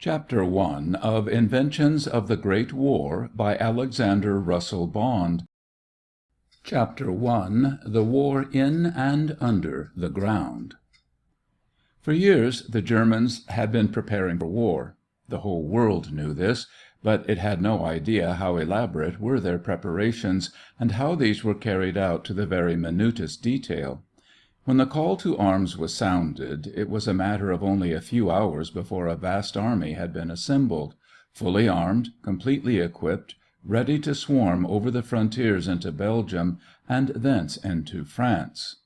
Chapter I of Inventions of the Great War by Alexander Russell Bond. Chapter I. The War in and Under the Ground. For years the Germans had been preparing for war. The whole world knew this, but it had no idea how elaborate were their preparations, and how these were carried out to the very minutest detail. When the call to arms was sounded, it was a matter of only a few hours before a vast army had been assembled, fully armed, completely equipped, ready to swarm over the frontiers into Belgium and thence into France.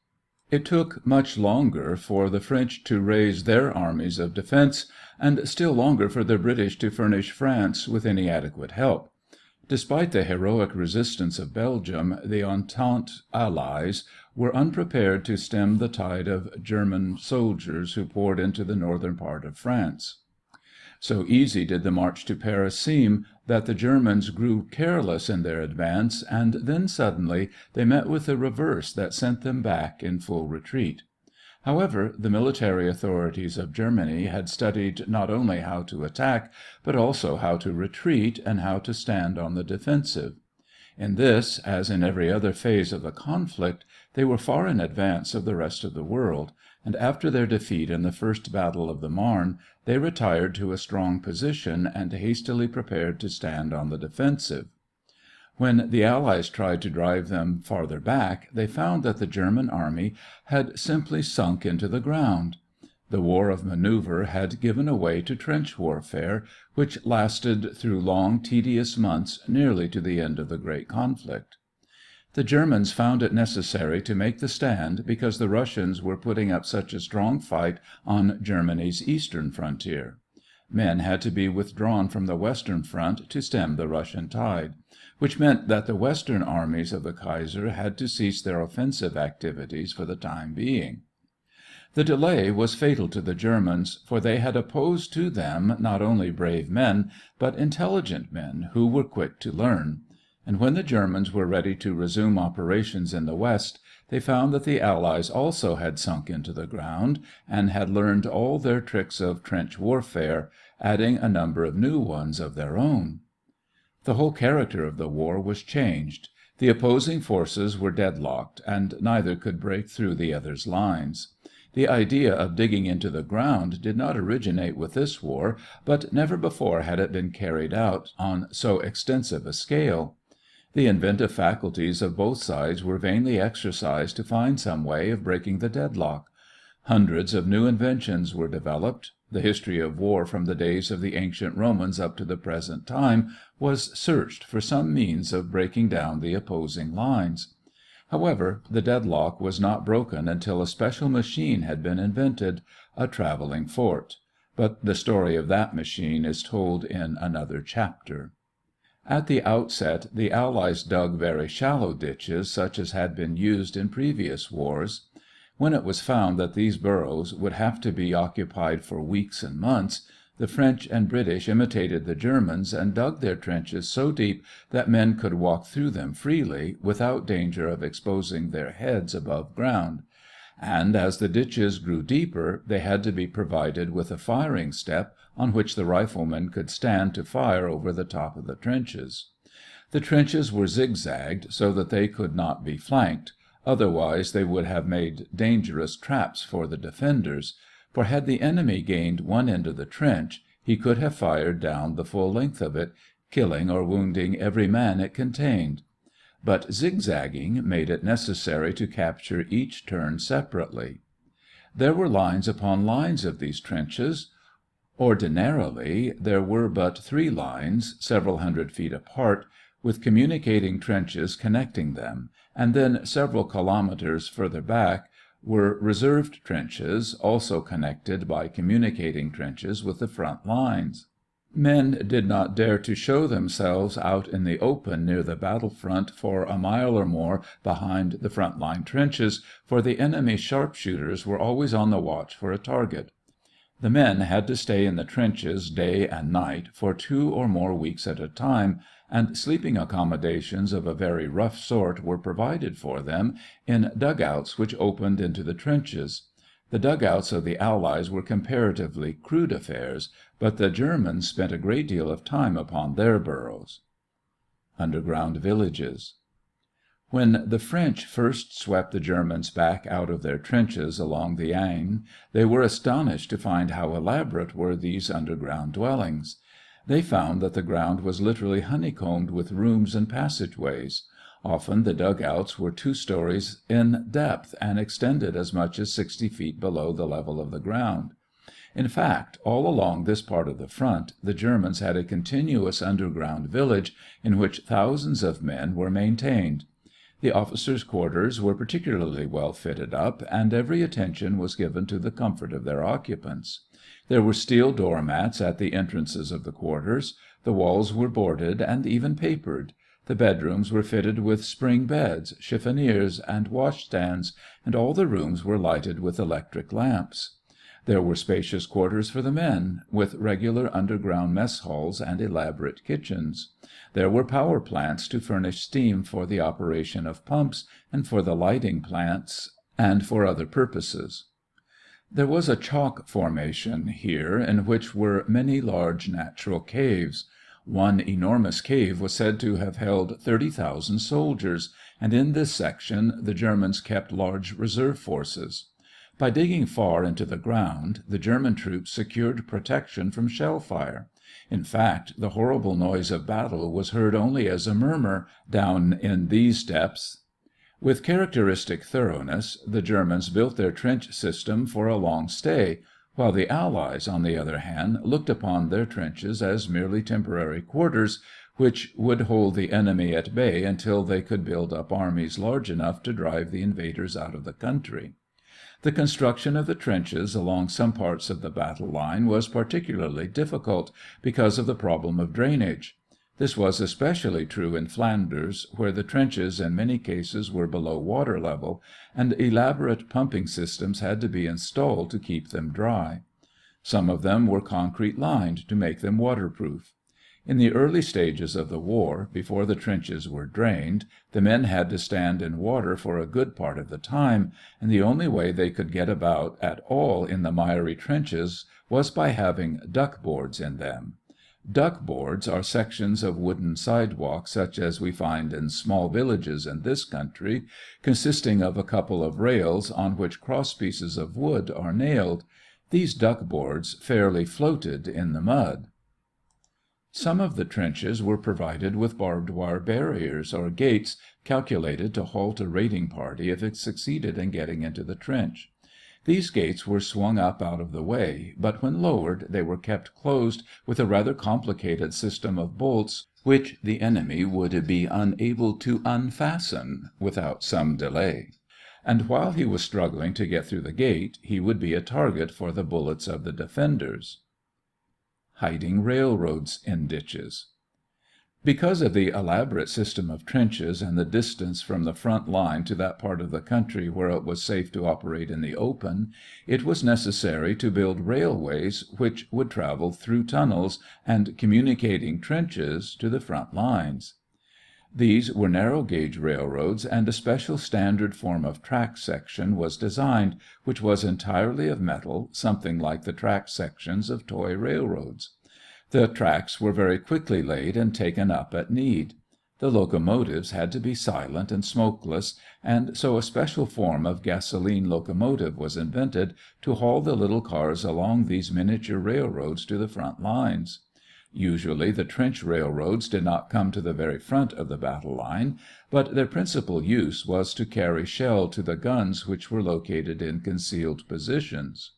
It took much longer for the French to raise their armies of defense, and still longer for the British to furnish France with any adequate help. Despite the heroic resistance of Belgium, the Entente allies were unprepared to stem the tide of German soldiers who poured into the northern part of France. So easy did the march to Paris seem that the Germans grew careless in their advance, and then suddenly they met with a reverse that sent them back in full retreat. However, the military authorities of Germany had studied not only how to attack, but also how to retreat and how to stand on the defensive. In this, as in every other phase of the conflict, they were far in advance of the rest of the world, and after their defeat in the first battle of the Marne, they retired to a strong position and hastily prepared to stand on the defensive. When the Allies tried to drive them farther back, they found that the German army had simply sunk into the ground. The war of maneuver had given way to trench warfare, which lasted through long, tedious months nearly to the end of the great conflict. The Germans found it necessary to make the stand because the Russians were putting up such a strong fight on Germany's eastern frontier. Men had to be withdrawn from the western front to stem the Russian tide, which meant that the western armies of the Kaiser had to cease their offensive activities for the time being. The delay was fatal to the Germans, for they had opposed to them not only brave men, but intelligent men who were quick to learn. And when the Germans were ready to resume operations in the west, they found that the Allies also had sunk into the ground, and had learned all their tricks of trench warfare, adding a number of new ones of their own. The whole character of the war was changed. The opposing forces were deadlocked, and neither could break through the other's lines. The idea of digging into the ground did not originate with this war, but never before had it been carried out on so extensive a scale. The inventive faculties of both sides were vainly exercised to find some way of breaking the deadlock. Hundreds of new inventions were developed. The history of war from the days of the ancient Romans up to the present time was searched for some means of breaking down the opposing lines. However, the deadlock was not broken until a special machine had been invented, a traveling fort. But the story of that machine is told in another chapter. At the outset, the Allies dug very shallow ditches, such as had been used in previous wars. When it was found that these burrows would have to be occupied for weeks and months, the French and British imitated the Germans and dug their trenches so deep that men could walk through them freely, without danger of exposing their heads above ground. And as the ditches grew deeper, they had to be provided with a firing step on which the riflemen could stand to fire over the top of the trenches. The trenches were zigzagged so that they could not be flanked, otherwise they would have made dangerous traps for the defenders, for had the enemy gained one end of the trench, he could have fired down the full length of it, killing or wounding every man it contained. But zigzagging made it necessary to capture each turn separately. There were lines upon lines of these trenches. Ordinarily, there were but 3 lines, several hundred feet apart, with communicating trenches connecting them, and then several kilometers further back were reserved trenches, also connected by communicating trenches with the front lines. Men did not dare to show themselves out in the open near the battle front for a mile or more behind the front line trenches, for the enemy's sharpshooters were always on the watch for a target. The men had to stay in the trenches day and night for 2 or more weeks at a time, and sleeping accommodations of a very rough sort were provided for them in dugouts which opened into the trenches. The dugouts of the Allies were comparatively crude affairs, but the Germans spent a great deal of time upon their burrows. Underground villages. When the French first swept the Germans back out of their trenches along the Aisne, they were astonished to find how elaborate were these underground dwellings. They found that the ground was literally honeycombed with rooms and passageways. Often the dugouts were 2 stories in depth and extended as much as 60 feet below the level of the ground. In fact, all along this part of the front, the Germans had a continuous underground village in which thousands of men were maintained. The officers' quarters were particularly well fitted up, and every attention was given to the comfort of their occupants. There were steel door mats at the entrances of the quarters. The walls were boarded and even papered. The bedrooms were fitted with spring beds, chiffoniers, and washstands, and all the rooms were lighted with electric lamps. There were spacious quarters for the men, with regular underground mess halls and elaborate kitchens. There were power plants to furnish steam for the operation of pumps, and for the lighting plants, and for other purposes. There was a chalk formation here in which were many large natural caves. One enormous cave was said to have held 30,000 soldiers, and in this section the Germans kept large reserve forces. By digging far into the ground, the German troops secured protection from shell fire. In fact, the horrible noise of battle was heard only as a murmur down in these depths. With characteristic thoroughness, the Germans built their trench system for a long stay, while the Allies, on the other hand, looked upon their trenches as merely temporary quarters which would hold the enemy at bay until they could build up armies large enough to drive the invaders out of the country. The construction of the trenches along some parts of the battle line was particularly difficult because of the problem of drainage. This was especially true in Flanders, where the trenches in many cases were below water level, and elaborate pumping systems had to be installed to keep them dry. Some of them were concrete lined to make them waterproof. In the early stages of the war, before the trenches were drained, the men had to stand in water for a good part of the time, and the only way they could get about at all in the miry trenches was by having duck boards in them. Duck boards are sections of wooden sidewalk such as we find in small villages in this country, consisting of a couple of rails on which cross pieces of wood are nailed. These duck boards fairly floated in the mud. Some of the trenches were provided with barbed wire barriers or gates calculated to halt a raiding party if it succeeded in getting into the trench. These gates were swung up out of the way, but when lowered they were kept closed with a rather complicated system of bolts which the enemy would be unable to unfasten without some delay. And while he was struggling to get through the gate, he would be a target for the bullets of the defenders. Hiding railroads in ditches. Because of the elaborate system of trenches and the distance from the front line to that part of the country where it was safe to operate in the open, it was necessary to build railways which would travel through tunnels and communicating trenches to the front lines. These were narrow gauge railroads, and a special standard form of track section was designed, which was entirely of metal, something like the track sections of toy railroads. The tracks were very quickly laid and taken up at need. The locomotives had to be silent and smokeless, and so a special form of gasoline locomotive was invented to haul the little cars along these miniature railroads to the front lines. Usually the trench railroads did not come to the very front of the battle line, but their principal use was to carry shell to the guns which were located in concealed positions.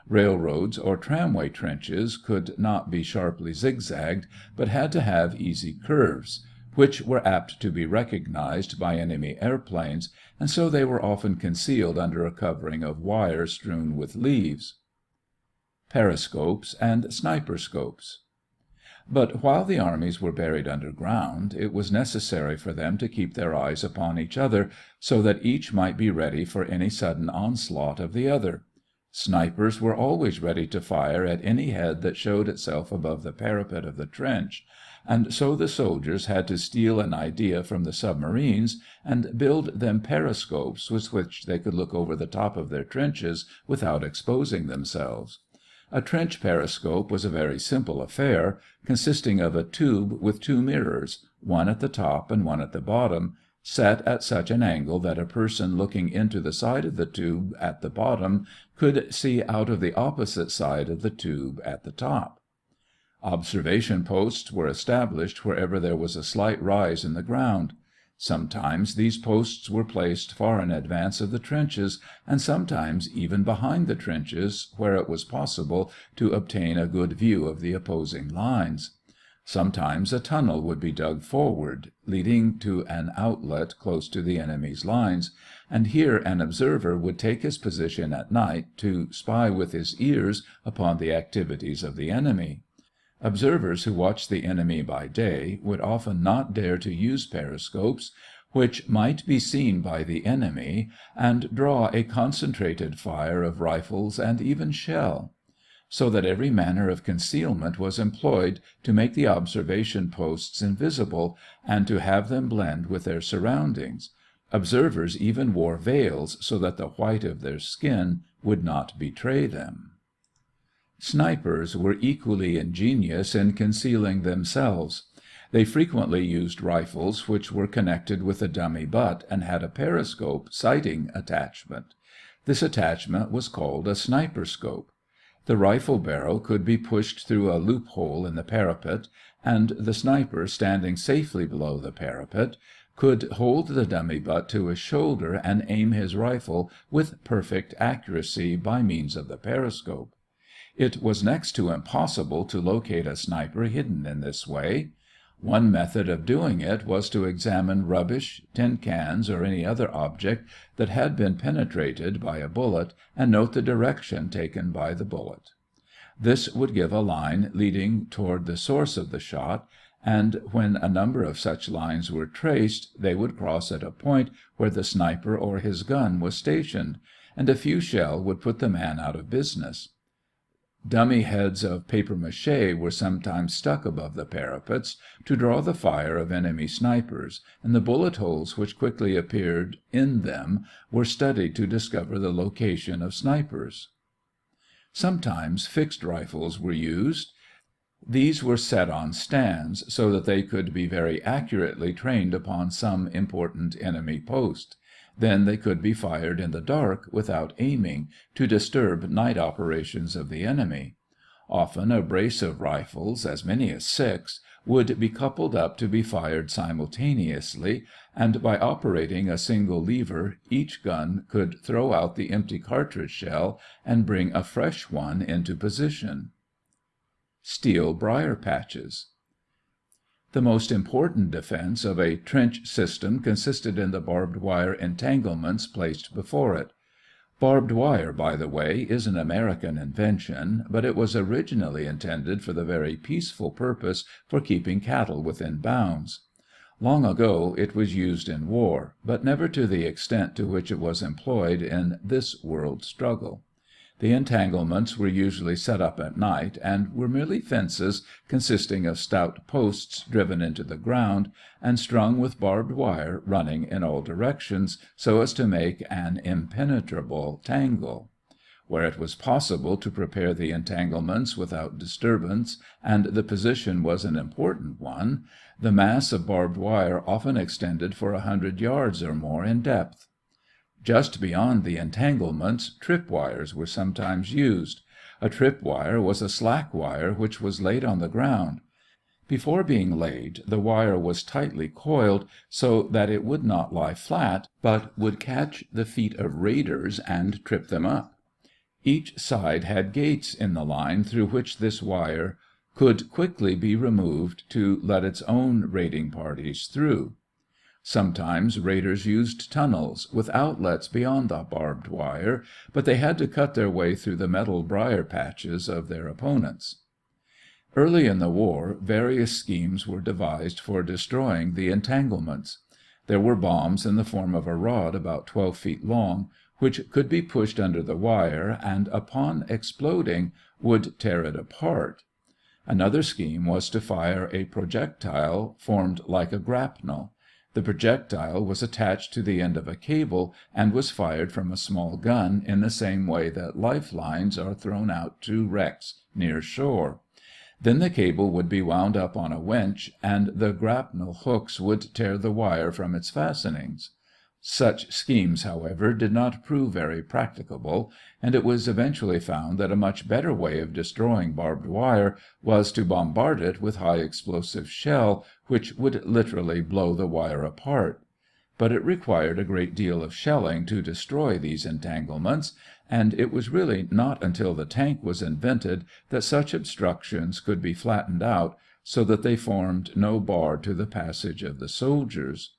Railroads or tramway trenches could not be sharply zigzagged, but had to have easy curves, which were apt to be recognized by enemy airplanes, and so they were often concealed under a covering of wire strewn with leaves. Periscopes and sniper scopes. But while the armies were buried underground, it was necessary for them to keep their eyes upon each other, so that each might be ready for any sudden onslaught of the other. Snipers were always ready to fire at any head that showed itself above the parapet of the trench, and so the soldiers had to steal an idea from the submarines and build them periscopes with which they could look over the top of their trenches without exposing themselves. A trench periscope was a very simple affair, consisting of a tube with two mirrors, one at the top and one at the bottom, set at such an angle that a person looking into the side of the tube at the bottom could see out of the opposite side of the tube at the top. Observation posts were established wherever there was a slight rise in the ground. Sometimes these posts were placed far in advance of the trenches, and sometimes even behind the trenches, where it was possible to obtain a good view of the opposing lines. Sometimes a tunnel would be dug forward, leading to an outlet close to the enemy's lines, and here an observer would take his position at night to spy with his ears upon the activities of the enemy. Observers who watched the enemy by day would often not dare to use periscopes, which might be seen by the enemy, and draw a concentrated fire of rifles and even shell. So that every manner of concealment was employed to make the observation posts invisible, and to have them blend with their surroundings. Observers even wore veils so that the white of their skin would not betray them. Snipers were equally ingenious in concealing themselves. They frequently used rifles which were connected with a dummy butt and had a periscope sighting attachment. This attachment was called a sniper scope. The rifle barrel could be pushed through a loophole in the parapet, and the sniper, standing safely below the parapet, could hold the dummy butt to his shoulder and aim his rifle with perfect accuracy by means of the periscope. It was next to impossible to locate a sniper hidden in this way. One method of doing it was to examine rubbish, tin cans, or any other object that had been penetrated by a bullet and note the direction taken by the bullet. This would give a line leading toward the source of the shot, and when a number of such lines were traced, they would cross at a point where the sniper or his gun was stationed, and a few shell would put the man out of business. Dummy heads of papier-mâché were sometimes stuck above the parapets to draw the fire of enemy snipers, and the bullet holes which quickly appeared in them were studied to discover the location of snipers. Sometimes fixed rifles were used. These were set on stands so that they could be very accurately trained upon some important enemy post. Then they could be fired in the dark without aiming, to disturb night operations of the enemy. Often a brace of rifles, as many as 6, would be coupled up to be fired simultaneously, and by operating a single lever each gun could throw out the empty cartridge shell and bring a fresh one into position. Steel briar patches. The most important defense of a trench system consisted in the barbed wire entanglements placed before it. Barbed wire, by the way, is an American invention, but it was originally intended for the very peaceful purpose for keeping cattle within bounds. Long ago it was used in war, but never to the extent to which it was employed in this world struggle. The entanglements were usually set up at night, and were merely fences consisting of stout posts driven into the ground and strung with barbed wire running in all directions so as to make an impenetrable tangle. Where it was possible to prepare the entanglements without disturbance, and the position was an important one, the mass of barbed wire often extended for 100 yards or more in depth. Just beyond the entanglements, trip wires were sometimes used. A trip wire was a slack wire which was laid on the ground. Before being laid, the wire was tightly coiled so that it would not lie flat, but would catch the feet of raiders and trip them up. Each side had gates in the line through which this wire could quickly be removed to let its own raiding parties through. Sometimes raiders used tunnels, with outlets beyond the barbed wire, but they had to cut their way through the metal briar patches of their opponents. Early in the war, various schemes were devised for destroying the entanglements. There were bombs in the form of a rod about 12 feet long, which could be pushed under the wire and, upon exploding, would tear it apart. Another scheme was to fire a projectile formed like a grapnel. The projectile was attached to the end of a cable and was fired from a small gun in the same way that life lines are thrown out to wrecks near shore. Then the cable would be wound up on a winch and the grapnel hooks would tear the wire from its fastenings. Such schemes, however, did not prove very practicable, and it was eventually found that a much better way of destroying barbed wire was to bombard it with high explosive shell, which would literally blow the wire apart. But it required a great deal of shelling to destroy these entanglements, and it was really not until the tank was invented that such obstructions could be flattened out so that they formed no bar to the passage of the soldiers.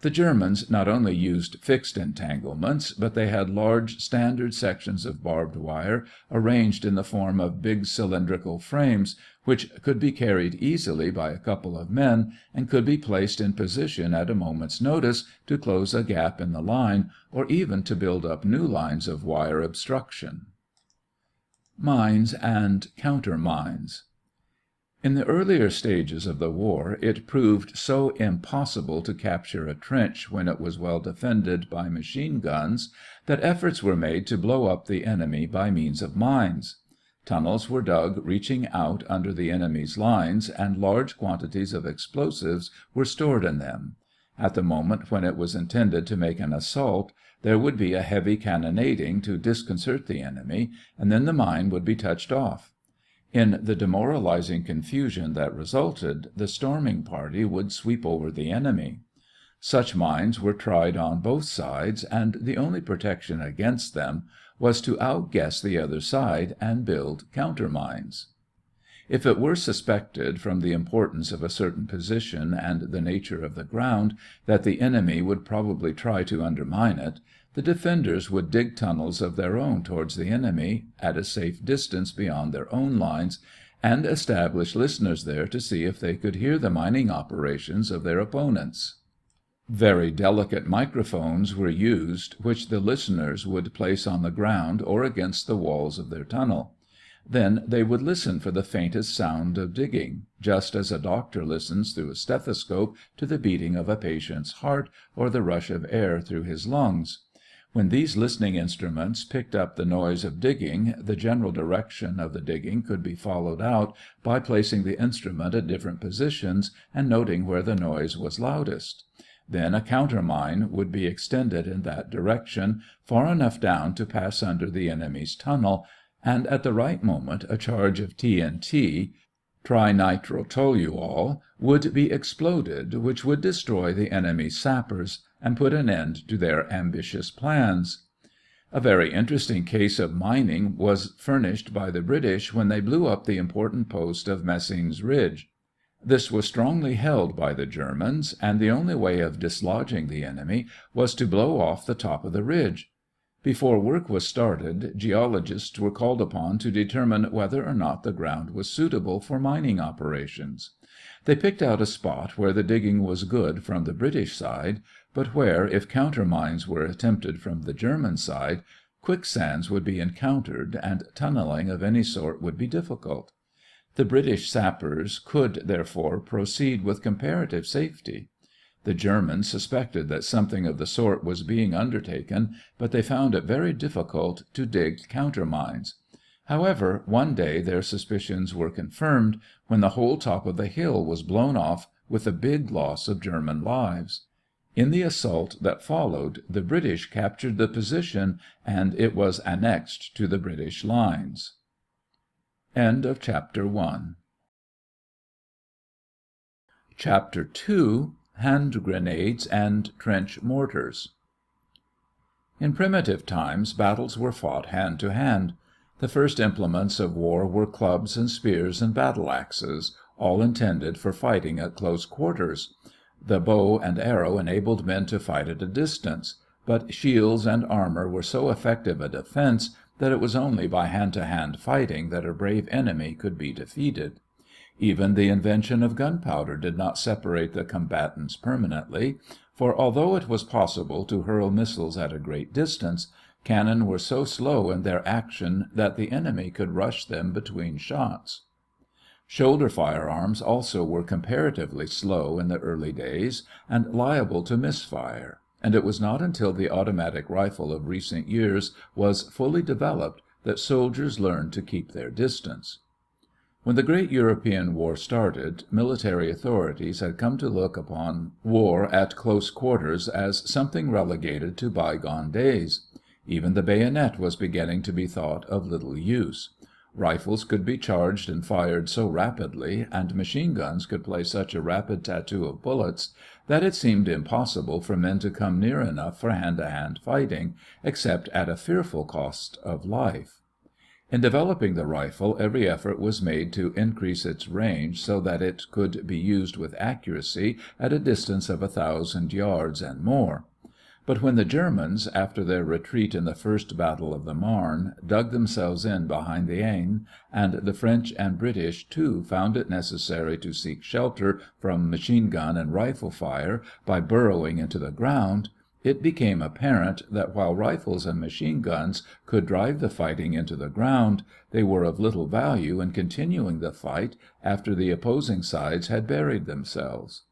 The Germans not only used fixed entanglements, but they had large standard sections of barbed wire arranged in the form of big cylindrical frames, which could be carried easily by a couple of men and could be placed in position at a moment's notice to close a gap in the line or even to build up new lines of wire obstruction. Mines and countermines. In the earlier stages of the war it proved so impossible to capture a trench when it was well defended by machine guns that efforts were made to blow up the enemy by means of mines. Tunnels were dug reaching out under the enemy's lines and large quantities of explosives were stored in them. At the moment when it was intended to make an assault, there would be a heavy cannonading to disconcert the enemy, and then the mine would be touched off. In the demoralizing confusion that resulted, the storming party would sweep over the enemy. Such mines were tried on both sides, and the only protection against them was to outguess the other side and build countermines. If it were suspected, from the importance of a certain position and the nature of the ground, that the enemy would probably try to undermine it, the defenders would dig tunnels of their own towards the enemy, at a safe distance beyond their own lines, and establish listeners there to see if they could hear the mining operations of their opponents. Very delicate microphones were used, which the listeners would place on the ground or against the walls of their tunnel. Then they would listen for the faintest sound of digging, just as a doctor listens through a stethoscope to the beating of a patient's heart or the rush of air through his lungs. When these listening instruments picked up the noise of digging, the general direction of the digging could be followed out by placing the instrument at different positions and noting where the noise was loudest. Then a countermine would be extended in that direction, far enough down to pass under the enemy's tunnel, and at the right moment a charge of TNT, trinitrotoluol, would be exploded, which would destroy the enemy's sappers and put an end to their ambitious plans. A very interesting case of mining was furnished by the British when they blew up the important post of Messines Ridge. This was strongly held by the Germans, and the only way of dislodging the enemy was to blow off the top of the ridge. Before work was started, geologists were called upon to determine whether or not the ground was suitable for mining operations. They picked out a spot where the digging was good from the British side, but where, if countermines were attempted from the German side, quicksands would be encountered and tunneling of any sort would be difficult. The British sappers could, therefore, proceed with comparative safety. The Germans suspected that something of the sort was being undertaken, but they found it very difficult to dig countermines. However, one day their suspicions were confirmed when the whole top of the hill was blown off with a big loss of German lives. In the assault that followed, the British captured the position, and it was annexed to the British lines. End of Chapter 1. Chapter 2. Hand grenades and trench mortars. In primitive times battles were fought hand to hand. The first implements of war were clubs and spears and battle axes, all intended for fighting at close quarters. The bow and arrow enabled men to fight at a distance, but shields and armor were so effective a defense that it was only by hand-to-hand fighting that a brave enemy could be defeated. Even the invention of gunpowder did not separate the combatants permanently, for although it was possible to hurl missiles at a great distance, cannon were so slow in their action that the enemy could rush them between shots. Shoulder firearms also were comparatively slow in the early days and liable to misfire, and it was not until the automatic rifle of recent years was fully developed that soldiers learned to keep their distance. When the great European war started, military authorities had come to look upon war at close quarters as something relegated to bygone days. Even the bayonet was beginning to be thought of little use. Rifles could be charged and fired so rapidly, and machine guns could play such a rapid tattoo of bullets, that it seemed impossible for men to come near enough for hand-to-hand fighting, except at a fearful cost of life. In developing the rifle, every effort was made to increase its range so that it could be used with accuracy at a distance of 1,000 yards and more. But when the Germans, after their retreat in the first battle of the Marne, dug themselves in behind the Aisne, and the French and British, too, found it necessary to seek shelter from machine gun and rifle fire by burrowing into the ground, it became apparent that while rifles and machine guns could drive the fighting into the ground, they were of little value in continuing the fight after the opposing sides had buried themselves.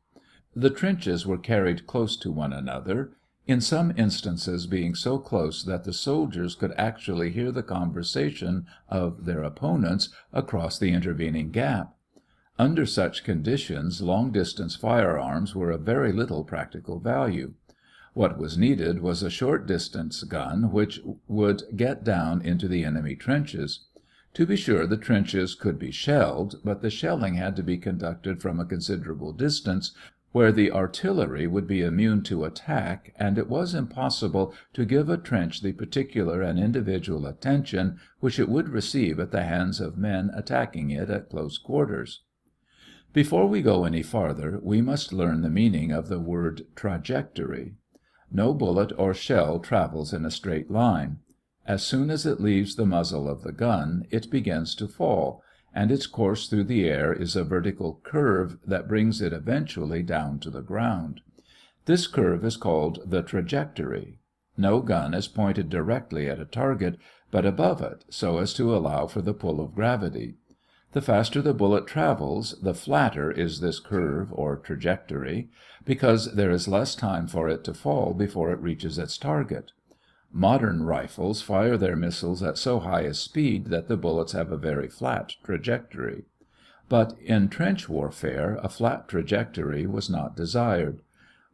The trenches were carried close to one another, in some instances being so close that the soldiers could actually hear the conversation of their opponents across the intervening gap. Under such conditions, long-distance firearms were of very little practical value. What was needed was a short-distance gun which would get down into the enemy trenches. To be sure, the trenches could be shelled, but the shelling had to be conducted from a considerable distance, where the artillery would be immune to attack, and it was impossible to give a trench the particular and individual attention which it would receive at the hands of men attacking it at close quarters. Before we go any farther, we must learn the meaning of the word trajectory. No bullet or shell travels in a straight line. As soon as it leaves the muzzle of the gun, it begins to fall, and its course through the air is a vertical curve that brings it eventually down to the ground. This curve is called the trajectory. No gun is pointed directly at a target, but above it, so as to allow for the pull of gravity. The faster the bullet travels, the flatter is this curve or trajectory, because there is less time for it to fall before it reaches its target. Modern rifles fire their missiles at so high a speed that the bullets have a very flat trajectory. But in trench warfare, a flat trajectory was not desired.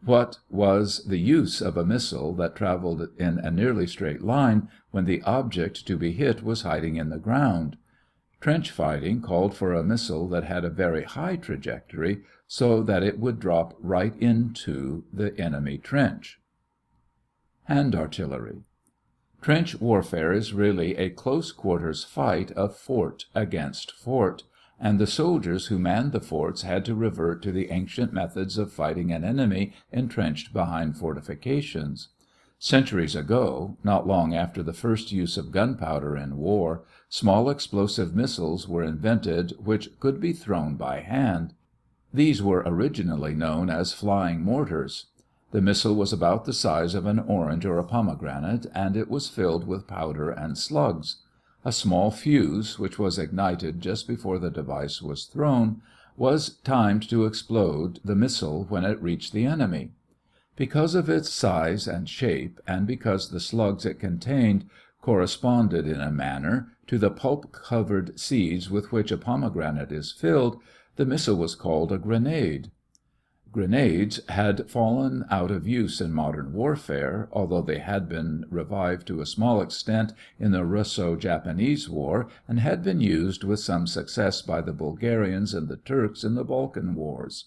What was the use of a missile that traveled in a nearly straight line when the object to be hit was hiding in the ground? Trench fighting called for a missile that had a very high trajectory, so that it would drop right into the enemy trench. Hand artillery. Trench warfare is really a close quarters fight of fort against fort, and the soldiers who manned the forts had to revert to the ancient methods of fighting an enemy entrenched behind fortifications. Centuries ago, not long after the first use of gunpowder in war, small explosive missiles were invented which could be thrown by hand. These were originally known as flying mortars. The missile was about the size of an orange or a pomegranate, and it was filled with powder and slugs. A small fuse, which was ignited just before the device was thrown, was timed to explode the missile when it reached the enemy. Because of its size and shape, and because the slugs it contained corresponded in a manner to the pulp-covered seeds with which a pomegranate is filled, the missile was called a grenade. Grenades had fallen out of use in modern warfare, although they had been revived to a small extent in the Russo-Japanese War, and had been used with some success by the Bulgarians and the Turks in the Balkan Wars.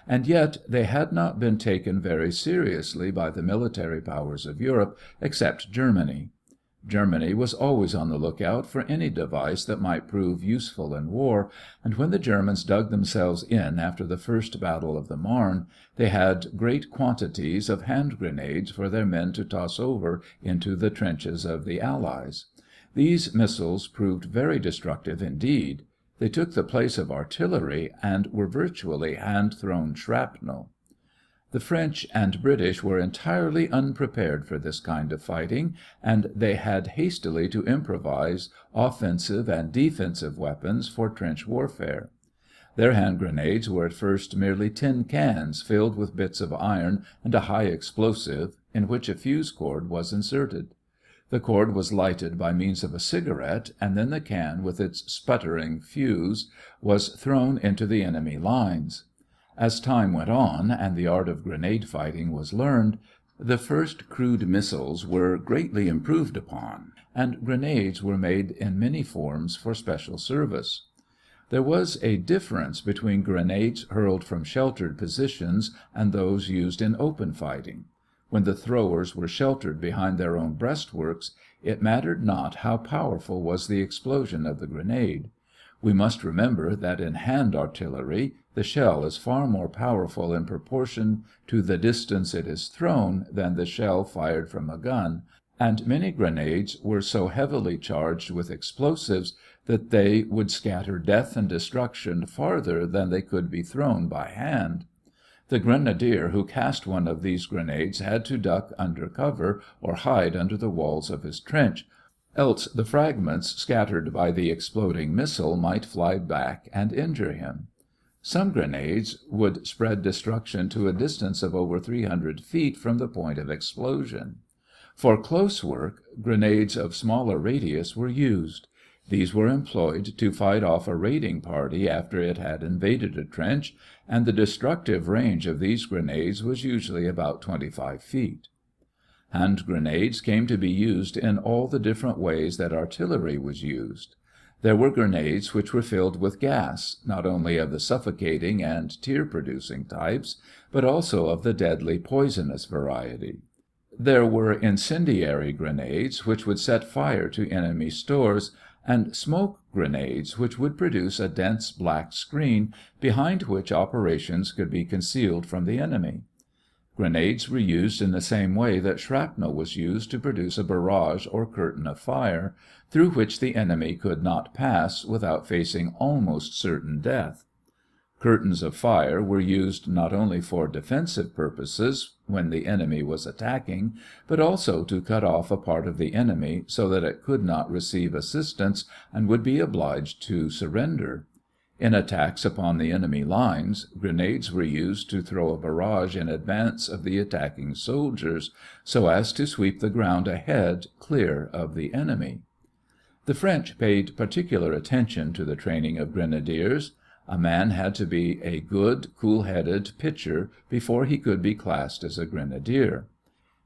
And yet they had not been taken very seriously by the military powers of Europe, except Germany. Germany was always on the lookout for any device that might prove useful in war, and when the Germans dug themselves in after the first battle of the Marne, they had great quantities of hand grenades for their men to toss over into the trenches of the Allies. These missiles proved very destructive indeed. They took the place of artillery and were virtually hand-thrown shrapnel. The French and British were entirely unprepared for this kind of fighting, and they had hastily to improvise offensive and defensive weapons for trench warfare. Their hand grenades were at first merely tin cans filled with bits of iron and a high explosive, in which a fuse cord was inserted. The cord was lighted by means of a cigarette, and then the can with its sputtering fuse was thrown into the enemy lines. As time went on and the art of grenade fighting was learned, the first crude missiles were greatly improved upon, and grenades were made in many forms for special service. There was a difference between grenades hurled from sheltered positions and those used in open fighting. When the throwers were sheltered behind their own breastworks, it mattered not how powerful was the explosion of the grenade. We must remember that in hand artillery the shell is far more powerful in proportion to the distance it is thrown than the shell fired from a gun, and many grenades were so heavily charged with explosives that they would scatter death and destruction farther than they could be thrown by hand. The grenadier who cast one of these grenades had to duck under cover or hide under the walls of his trench, else the fragments scattered by the exploding missile might fly back and injure him. Some grenades would spread destruction to a distance of over 300 feet from the point of explosion. For close work, grenades of smaller radius were used. These were employed to fight off a raiding party after it had invaded a trench, and the destructive range of these grenades was usually about 25 feet. Hand grenades came to be used in all the different ways that artillery was used. There were grenades which were filled with gas, not only of the suffocating and tear-producing types, but also of the deadly poisonous variety. There were incendiary grenades which would set fire to enemy stores, and smoke grenades which would produce a dense black screen behind which operations could be concealed from the enemy. Grenades were used in the same way that shrapnel was used to produce a barrage or curtain of fire, through which the enemy could not pass without facing almost certain death. Curtains of fire were used not only for defensive purposes when the enemy was attacking, but also to cut off a part of the enemy so that it could not receive assistance and would be obliged to surrender. In attacks upon the enemy lines, grenades were used to throw a barrage in advance of the attacking soldiers, so as to sweep the ground ahead clear of the enemy. The French paid particular attention to the training of grenadiers. A man had to be a good, cool-headed pitcher before he could be classed as a grenadier.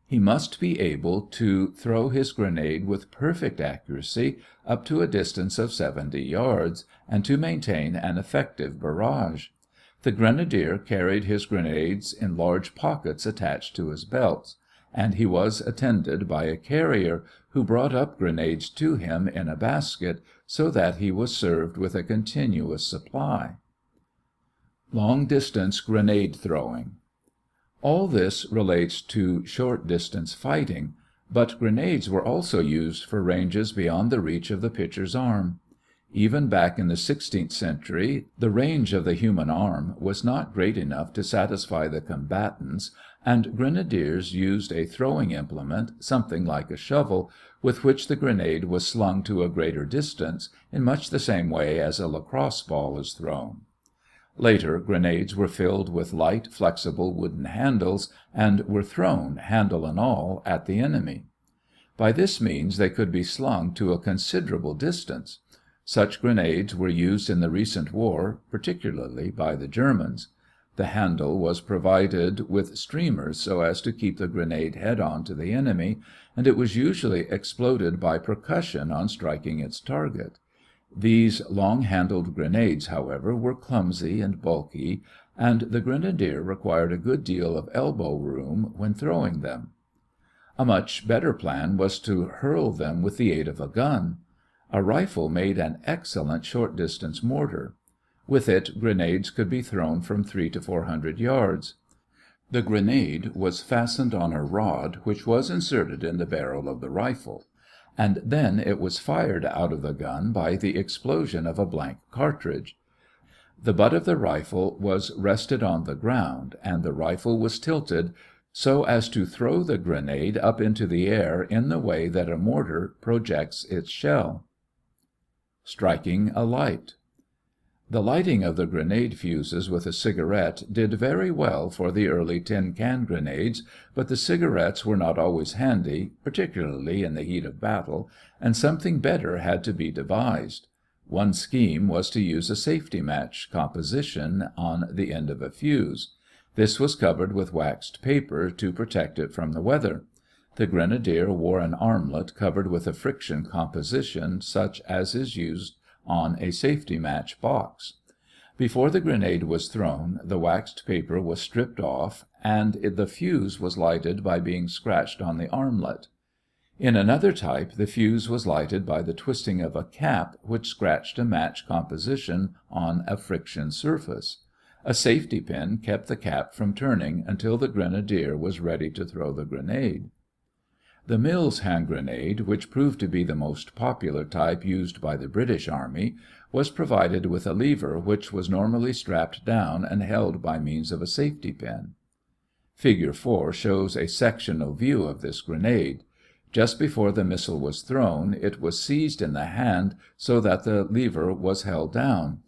He must be able to throw his grenade with perfect accuracy up to a distance of 70 yards, and to maintain an effective barrage. The grenadier carried his grenades in large pockets attached to his belts, and he was attended by a carrier who brought up grenades to him in a basket, so that he was served with a continuous supply. Long-distance grenade throwing. All this relates to short-distance fighting, but grenades were also used for ranges beyond the reach of the pitcher's arm. Even back in the 16th century, the range of the human arm was not great enough to satisfy the combatants, and grenadiers used a throwing implement, something like a shovel, with which the grenade was slung to a greater distance, in much the same way as a lacrosse ball is thrown. Later, grenades were filled with light, flexible wooden handles, and were thrown, handle and all, at the enemy. By this means they could be slung to a considerable distance. Such grenades were used in the recent war, particularly by the Germans. The handle was provided with streamers so as to keep the grenade head on to the enemy, and it was usually exploded by percussion on striking its target. These long-handled grenades, however, were clumsy and bulky, and the grenadier required a good deal of elbow room when throwing them. A much better plan was to hurl them with the aid of a gun. A rifle made an excellent short-distance mortar. With it, grenades could be thrown from 300 to 400 yards. The grenade was fastened on a rod which was inserted in the barrel of the rifle, and then it was fired out of the gun by the explosion of a blank cartridge. The butt of the rifle was rested on the ground, and the rifle was tilted so as to throw the grenade up into the air in the way that a mortar projects its shell. Striking a light. The lighting of the grenade fuses with a cigarette did very well for the early tin can grenades, but the cigarettes were not always handy, particularly in the heat of battle, and something better had to be devised. One scheme was to use a safety match composition on the end of a fuse. This was covered with waxed paper to protect it from the weather. The grenadier wore an armlet covered with a friction composition such as is used on a safety match box. Before the grenade was thrown, the waxed paper was stripped off, and the fuse was lighted by being scratched on the armlet. In another type, the fuse was lighted by the twisting of a cap which scratched a match composition on a friction surface. A safety pin kept the cap from turning until the grenadier was ready to throw the grenade. The Mills hand grenade, which proved to be the most popular type used by the British Army, was provided with a lever which was normally strapped down and held by means of a safety pin. Figure 4 shows a sectional view of this grenade. Just before the missile was thrown, it was seized in the hand so that the lever was held down.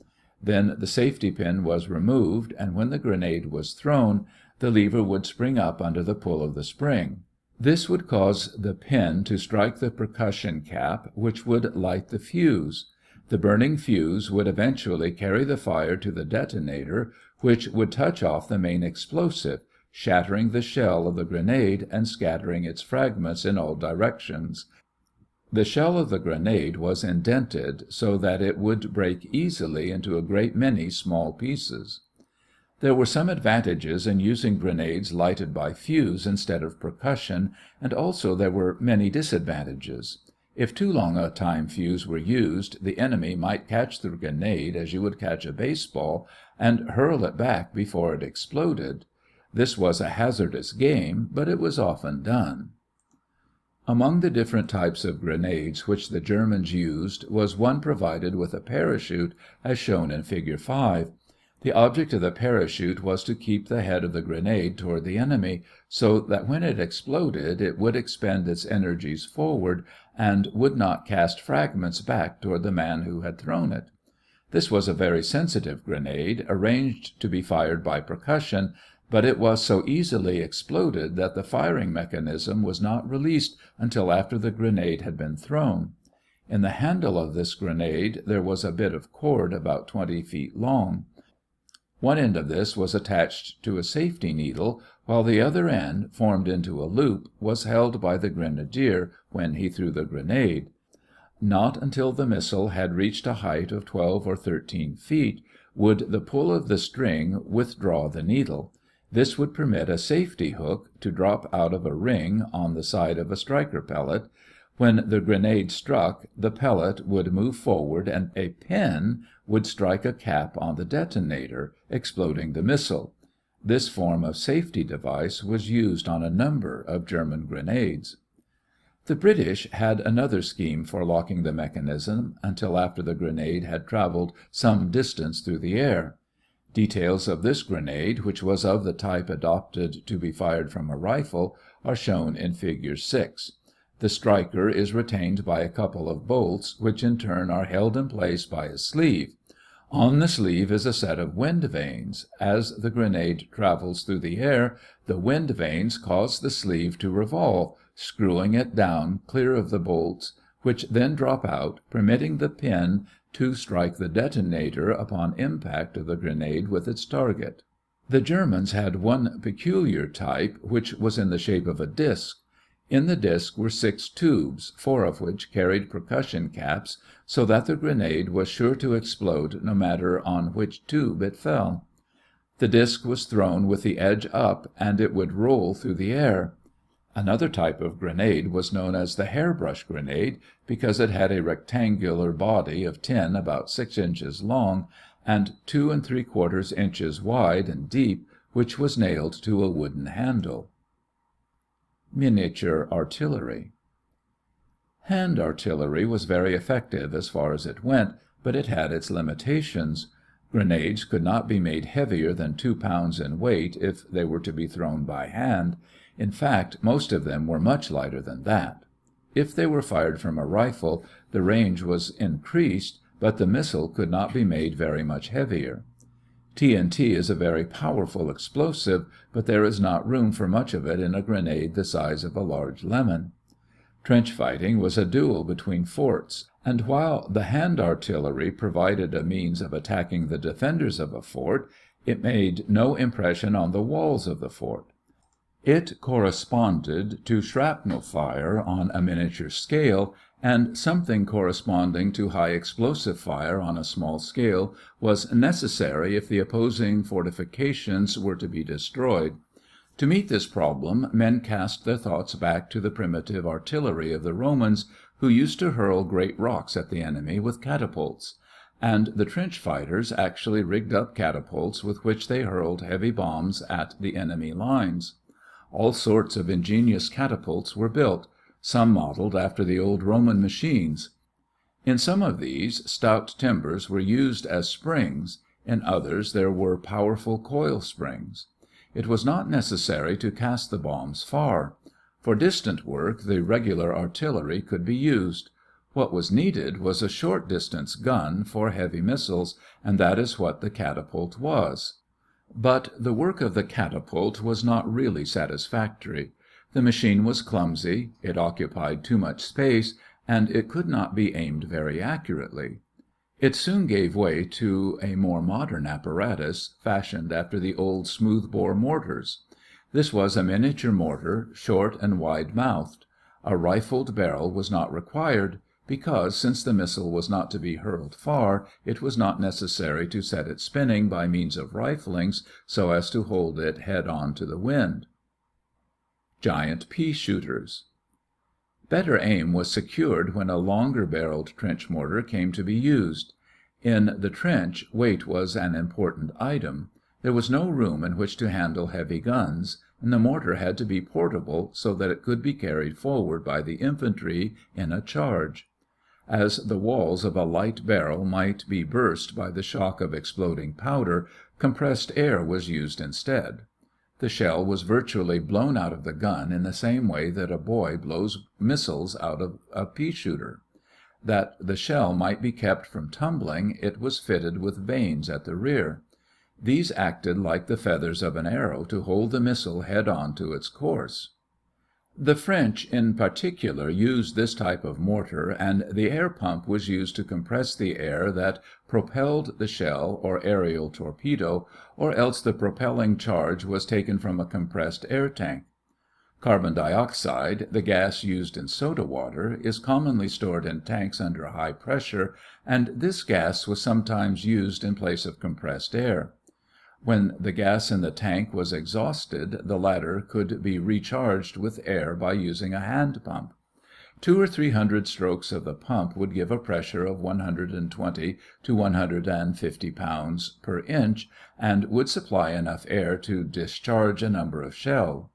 Then the safety pin was removed, and when the grenade was thrown, the lever would spring up under the pull of the spring. This would cause the pin to strike the percussion cap, which would light the fuse. The burning fuse would eventually carry the fire to the detonator, which would touch off the main explosive, shattering the shell of the grenade and scattering its fragments in all directions. The shell of the grenade was indented so that it would break easily into a great many small pieces. There were some advantages in using grenades lighted by fuse instead of percussion, and also there were many disadvantages. If too long a time fuse were used, the enemy might catch the grenade as you would catch a baseball and hurl it back before it exploded. This was a hazardous game, but it was often done. Among the different types of grenades which the Germans used was one provided with a parachute, as shown in Figure 5. The object of the parachute was to keep the head of the grenade toward the enemy, so that when it exploded it would expend its energies forward and would not cast fragments back toward the man who had thrown it. This was a very sensitive grenade, arranged to be fired by percussion, but it was so easily exploded that the firing mechanism was not released until after the grenade had been thrown. In the handle of this grenade there was a bit of cord about 20 feet long. One end of this was attached to a safety needle, while the other end, formed into a loop, was held by the grenadier when he threw the grenade. Not until the missile had reached a height of 12 or 13 feet would the pull of the string withdraw the needle. This would permit a safety hook to drop out of a ring on the side of a striker pellet. When the grenade struck, the pellet would move forward and a pin would strike a cap on the detonator, exploding the missile. This form of safety device was used on a number of German grenades. The British had another scheme for locking the mechanism until after the grenade had traveled some distance through the air. Details of this grenade, which was of the type adopted to be fired from a rifle, are shown in Figure 6. The striker is retained by a couple of bolts, which in turn are held in place by a sleeve. On the sleeve is a set of wind vanes. As the grenade travels through the air, the wind vanes cause the sleeve to revolve, screwing it down clear of the bolts, which then drop out, permitting the pin to strike the detonator upon impact of the grenade with its target. The Germans had one peculiar type, which was in the shape of a disc. In the disc were 6 tubes, 4 of which carried percussion caps, so that the grenade was sure to explode no matter on which tube it fell. The disc was thrown with the edge up, and it would roll through the air. Another type of grenade was known as the hairbrush grenade, because it had a rectangular body of tin about 6 inches long and 2 3/4 inches wide and deep, which was nailed to a wooden handle. Miniature artillery. Hand artillery was very effective as far as it went, but it had its limitations. Grenades could not be made heavier than 2 pounds in weight if they were to be thrown by hand. In fact, most of them were much lighter than that. If they were fired from a rifle, the range was increased, but the missile could not be made very much heavier. TNT is a very powerful explosive, but there is not room for much of it in a grenade the size of a large lemon. Trench fighting was a duel between forts, and while the hand artillery provided a means of attacking the defenders of a fort, it made no impression on the walls of the fort. It corresponded to shrapnel fire on a miniature scale, and something corresponding to high explosive fire on a small scale was necessary if the opposing fortifications were to be destroyed. To meet this problem, men cast their thoughts back to the primitive artillery of the Romans, who used to hurl great rocks at the enemy with catapults. And the trench fighters actually rigged up catapults with which they hurled heavy bombs at the enemy lines. All sorts of ingenious catapults were built, some modeled after the old Roman machines. In some of these, stout timbers were used as springs; in others there were powerful coil springs. It was not necessary to cast the bombs far. For distant work the regular artillery could be used. What was needed was a short distance gun for heavy missiles, and that is what the catapult was. But the work of the catapult was not really satisfactory. The machine was clumsy, it occupied too much space, and it could not be aimed very accurately. It soon gave way to a more modern apparatus, fashioned after the old smooth-bore mortars. This was a miniature mortar, short and wide-mouthed. A rifled barrel was not required, because, since the missile was not to be hurled far, it was not necessary to set it spinning by means of riflings so as to hold it head on to the wind. Giant pea shooters. Better aim was secured when a longer-barreled trench mortar came to be used. In the trench, weight was an important item. There was no room in which to handle heavy guns, and the mortar had to be portable so that it could be carried forward by the infantry in a charge. As the walls of a light barrel might be burst by the shock of exploding powder, compressed air was used instead. The shell was virtually blown out of the gun in the same way that a boy blows missiles out of a pea-shooter. That the shell might be kept from tumbling, it was fitted with vanes at the rear. These acted like the feathers of an arrow to hold the missile head on to its course. The French in particular used this type of mortar, and the air pump was used to compress the air that propelled the shell or aerial torpedo, or else the propelling charge was taken from a compressed air tank. Carbon dioxide, the gas used in soda water, is commonly stored in tanks under high pressure, and this gas was sometimes used in place of compressed air. When the gas in the tank was exhausted, the latter could be recharged with air by using a hand pump. 200 or 300 strokes of the pump would give a pressure of 120 to 150 pounds per inch, and would supply enough air to discharge a number of shell.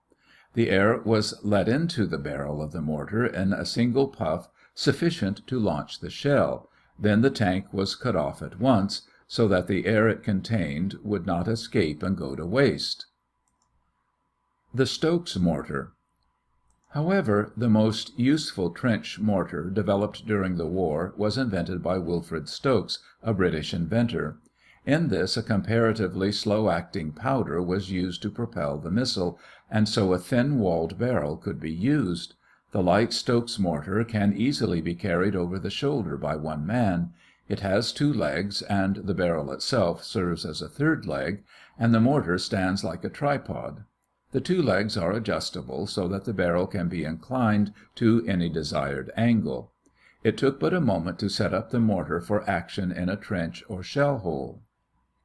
The air was let into the barrel of the mortar in a single puff sufficient to launch the shell, then the tank was cut off at once, so that the air it contained would not escape and go to waste. The Stokes mortar. However, the most useful trench mortar developed during the war was invented by Wilfred Stokes, a British inventor. In this a comparatively slow-acting powder was used to propel the missile, and so a thin-walled barrel could be used. The light Stokes mortar can easily be carried over the shoulder by one man. It has 2 legs, and the barrel itself serves as a third leg, and the mortar stands like a tripod. The 2 legs are adjustable so that the barrel can be inclined to any desired angle. It took but a moment to set up the mortar for action in a trench or shell hole.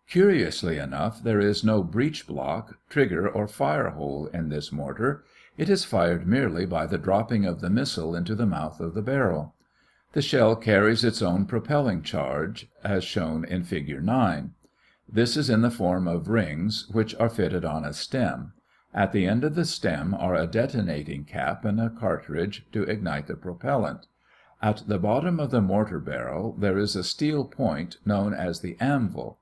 Curiously enough, there is no breech block, trigger, or fire hole in this mortar. It is fired merely by the dropping of the missile into the mouth of the barrel. The shell carries its own propelling charge, as shown in Figure 9. This is in the form of rings, which are fitted on a stem. At the end of the stem are a detonating cap and a cartridge to ignite the propellant. At the bottom of the mortar barrel there is a steel point known as the anvil.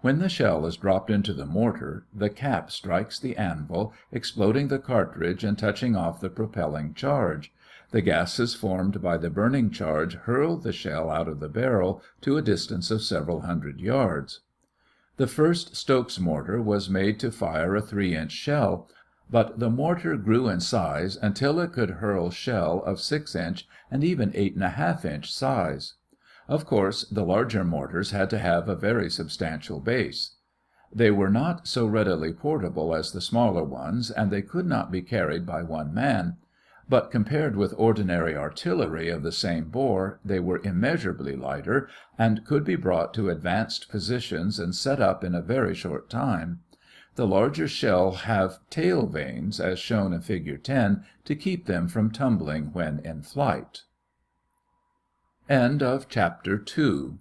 When the shell is dropped into the mortar, the cap strikes the anvil, exploding the cartridge and touching off the propelling charge. The gases formed by the burning charge hurl the shell out of the barrel to a distance of several hundred yards. The first Stokes mortar was made to fire a 3-inch shell, but the mortar grew in size until it could hurl shell of 6-inch and even 8½-inch size. Of course, the larger mortars had to have a very substantial base. They were not so readily portable as the smaller ones, and they could not be carried by one man, but compared with ordinary artillery of the same bore they were immeasurably lighter and could be brought to advanced positions and set up in a very short time. The larger shell have tail vanes, as shown in Fig. 10, to keep them from tumbling when in flight. End of Chapter 2.